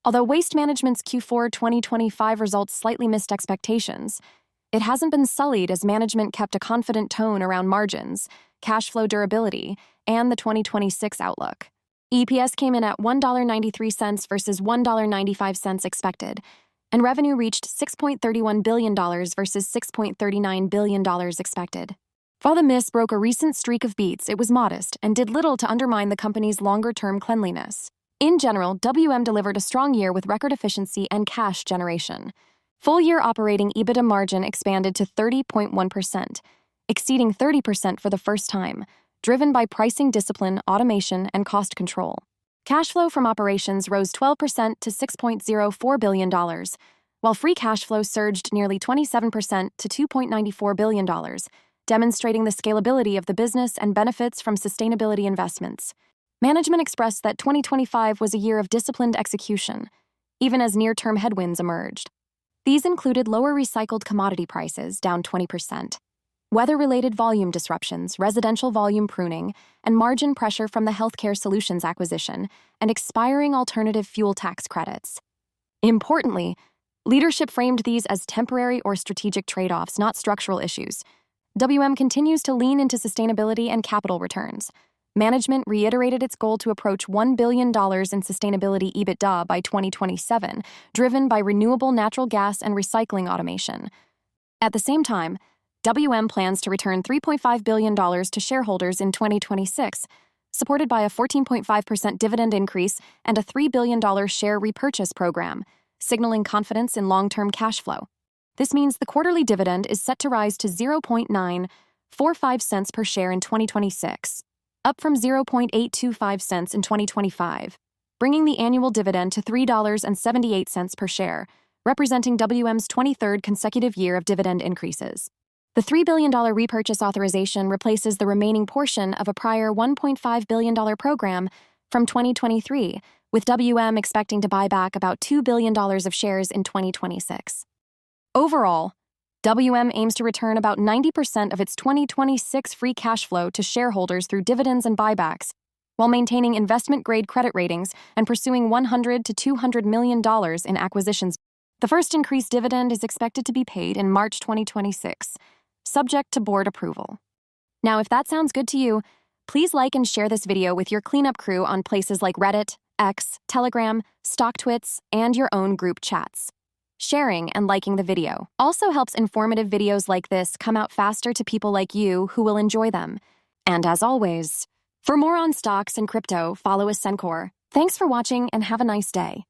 Although Waste Management's Q4 2025 results slightly missed expectations, it hasn't been sullied as management kept a confident tone around margins, cash flow durability, and the 2026 outlook. EPS came in at $1.93 versus $1.95 expected, and revenue reached $6.31 billion versus $6.39 billion expected. While the miss broke a recent streak of beats, it was modest and did little to undermine the company's longer-term cleanliness. In general, WM delivered a strong year with record efficiency and cash generation. Full-year operating EBITDA margin expanded to 30.1%, exceeding 30% for the first time, driven by pricing discipline, automation, and cost control. Cash flow from operations rose 12% to $6.04 billion, while free cash flow surged nearly 27% to $2.94 billion, demonstrating the scalability of the business and benefits from sustainability investments. Management expressed that 2025 was a year of disciplined execution, even as near-term headwinds emerged. These included lower recycled commodity prices, down 20%, weather-related volume disruptions, residential volume pruning, and margin pressure from the Healthcare Solutions acquisition and expiring alternative fuel tax credits. Importantly, leadership framed these as temporary or strategic trade-offs, not structural issues. WM continues to lean into sustainability and capital returns. Management reiterated its goal to approach $1 billion in sustainability EBITDA by 2027, driven by renewable natural gas and recycling automation. At the same time, WM plans to return $3.5 billion to shareholders in 2026, supported by a 14.5% dividend increase and a $3 billion share repurchase program, signaling confidence in long-term cash flow. This means the quarterly dividend is set to rise to 0.945 cents per share in 2026, up from 0.825 cents in 2025, bringing the annual dividend to $3.78 per share, representing WM's 23rd consecutive year of dividend increases. The $3 billion repurchase authorization replaces the remaining portion of a prior $1.5 billion program from 2023, with WM expecting to buy back about $2 billion of shares in 2026. Overall, WM aims to return about 90% of its 2026 free cash flow to shareholders through dividends and buybacks, while maintaining investment-grade credit ratings and pursuing $100 to $200 million in acquisitions. The first increased dividend is expected to be paid in March 2026, subject to board approval. Now, if that sounds good to you, please like and share this video with your cleanup crew on places like Reddit, X, Telegram, StockTwits, and your own group chats. Sharing and liking the video also helps informative videos like this come out faster to people like you who will enjoy them. And as always, for more on stocks and crypto, follow Ascencore. Thanks for watching and have a nice day.